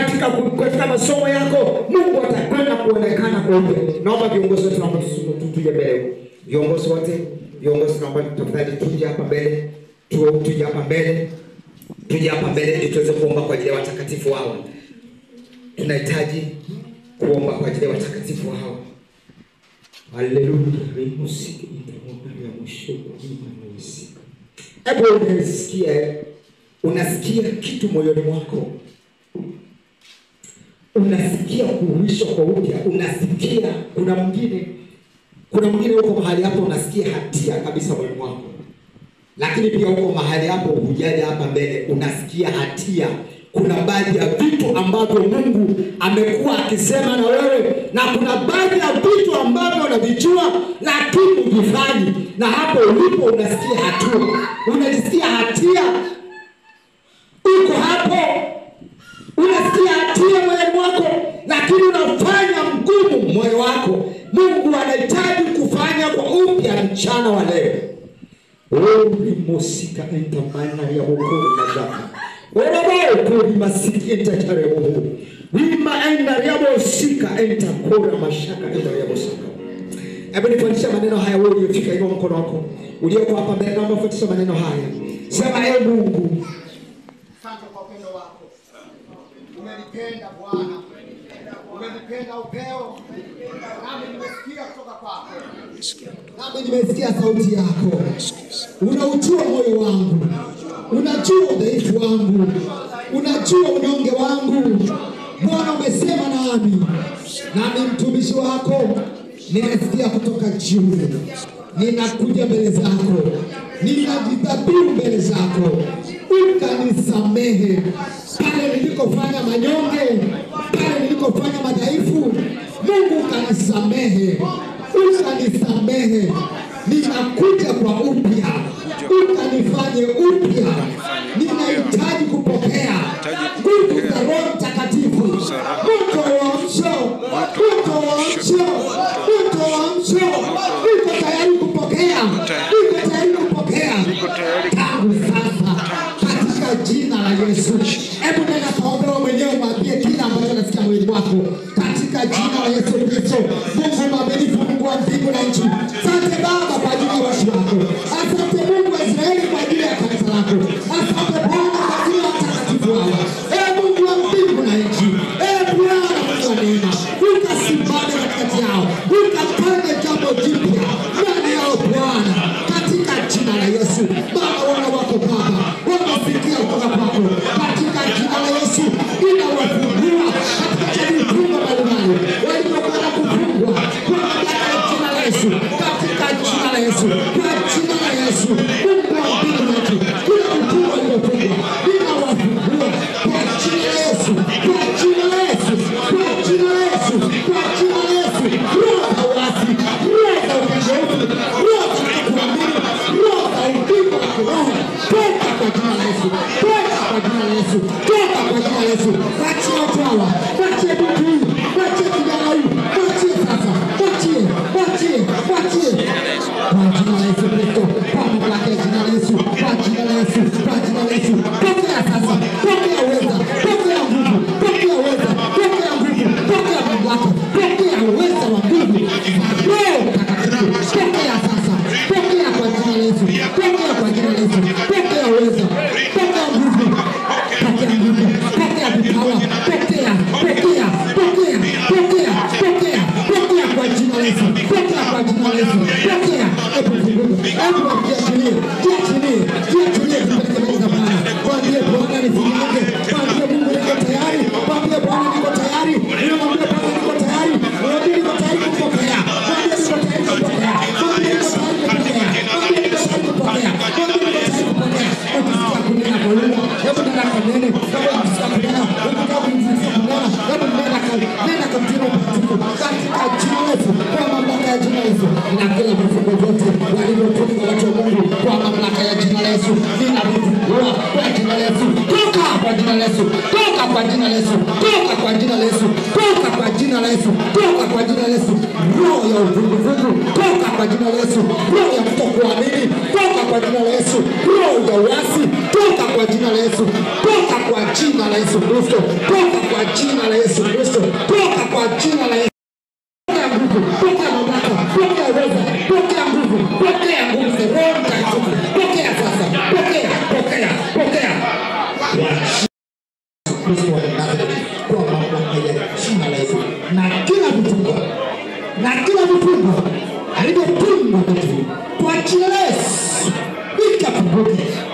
katika masomo yako, Mungu atakwenda kuonekana kwa upya. Naomba viongozi wote naomba tuje mbele. Viongozi wote, viongozi naomba tafadhali tuje hapa mbele. Tuje hapa mbele. Tuje hapa mbele ili tuweze kuomba kwa ajili ya watakatifu hawa. Tunahitaji kuomba kwa ajili ya watakatifu hawa. Haleluya. Musiki nitaomba ya mwisho kwa musiki. Hebu unasikia kitu moyoni mwako. Unasikia kuhuishwa kwa upya. Unasikia kuna mwingine uko mahali hapo unasikia hatia kabisa moyoni mwako. Lakini pia uko mahali hapo hujaja hapa mbele unasikia hatia. Kuna baadhi ya vitu ambavyo Mungu amekuwa akisema na wewe, na kuna baadhi ya vitu ambavyo unavijua lakini huvifanyi, na hapo ulipo unasikia hatua. Unasikia hatia. Uko hapo unasikia hatia moyoni mwako, lakini unafanya mgumu moyo wako. Mungu anahitaji kufanya kwa upya mchana wa leo. Musika entamana ya ukuru na zaka. Kuri masiki entatarebo. Wima enda yabo sika entakura mashaka enda yabo sika. Hebu nifundisha maneno haya wewe uliyofika hivyo mkono wako. Ulioko hapa mbele naomba fundisha maneno haya. Sema ee Mungu, asante kwa upendo wako. Umenipenda Bwana. Umenipenda upeo. Nami nimesikia kutoka kwako. Nami nimesikia sauti yako. Unaujua moyo wangu. Unajua udhaifu wangu. Unajua unyonge wangu. Bwana umesema nami mtumishi wako. Ninasikia kutoka juu. Ninakuja mbele zako. Ninajidhabihu mbele zako. Ukanisamehe pale nilikofanya manyonge, pale nilikofanya madhaifu. Mungu ukanisamehe. Ukanisamehe. Ninakuja kwa upya. Ukanifanye upya. Ninahitaji kupokea nguvu za Roho Mtakatifu. Moto wa msho. Niko tayari kupokea. Tangu sasa katika jina la Yesu. Hebu nenda kaombe mwenyewe, mwambie kila ambacho unasikia moyoni mwako katika jina la Yesu Kristo. Mungu mwaminifu, Mungu wa mbingu na nchi. Asante Baba kwa ajili ya watu wako. Asante Mungu wa Israeli kwa ajili ya kanisa lako. Asante Bwana kwa ajili ya watakatifu hawa. Mungu wa mbingu na nchi. Bwana Mungu wa neema, ukasimame katikati yao. Ukafanye jambo jipya ndani yao Bwana, katika jina la Yesu. Baba wana wako Baba wanafikia kutoka kwako katika jina la Yesu. Inawafungua katika vifungo mbalimbali walivyokwenda kufungwa kwa jina la Yesu, katika jina la Yesu, kwa jina la Yesu. Mungu wa mbingu na nchi, kila vifungo vilivyofungwa inawafungua kwa jina la Yesu, kwa jina la Yesu, kwa jina la Yesu, kwa jina la Yesu. Roho za uasi, roho za ujeuri, roho za kuamini, roho za upingo wa kiroho, toka kwa jina la Yesu, toka kwa jina la Yesu, toka kwa jina la Yesu. Wachie watu hawa, wachie mtu huyu, wachie kijana huyu, wachie sasa, wachie kwa jina la Yesu Kristo, kwa mamlaka ya jina la Yesu, kwa jina la Yesu, kwa jina la Yesu. Pokea sasa, pokea uweza, pokea nguvu, pokea uweza, pokea nguvu, pokea mamlaka, pokea uweza wa nguvu. Roho Mtakatifu, pokea sasa, pokea kwa jina la Yesu, pokea kwa jina la Yesu, pokea uweza, pokea nguvu, pokea nguvu, pokea vipawa, pokea kwa jina la Yesu, pokea kwa jina la Yesu, pokea. Hebu jiachilie kupeleka Bwana. Mwambie Bwana nifunike, mwambie Mungu niko tayari, mwambie Bwana niko tayari, mwambie Bwana niko tayari, mwambie niko tayari kupokea, mwambie niko tayari kupokea, mwambie niko tayari kupokea, mwambie niko tayari kupokea, mwambie niko tayari kupokea. Ukisikia kunena kwa lugha, hebu nenda kanene, kama ukisikia kunena, hebu nenda kamtino mtakatifu katika jina la Yesu, kwa mamlaka ya jina la Yesu. Na kila vifungo vyote walivyofunga watu wa Mungu kwa mamlaka ya jina la Yesu, ninavifungua kwa jina la Yesu. Toka kwa jina la Yesu, toka kwa jina la Yesu, toka kwa jina la Yesu, toka kwa jina la Yesu, toka kwa jina la Yesu. Roho ya uvuguvugu, toka kwa jina la Yesu. Roho ya kutokuamini, toka kwa jina la Yesu. Roho ya uasi, toka kwa jina la Yesu, toka kwa jina la Yesu Kristo, toka kwa jina la Yesu Kristo, toka kwa jina la Yesu. Pokea nguvu, pokea mamlaka, pokea uwezo, pokea nguvu, pokea nguvu za Roho Mtakatifu. Pokea sasa, pokea. Kristo wa Nazareti, kwa mamlaka ya jina la Yesu, na kila vifungo alivyofungwa kwa jina la Yesu vikafunguke.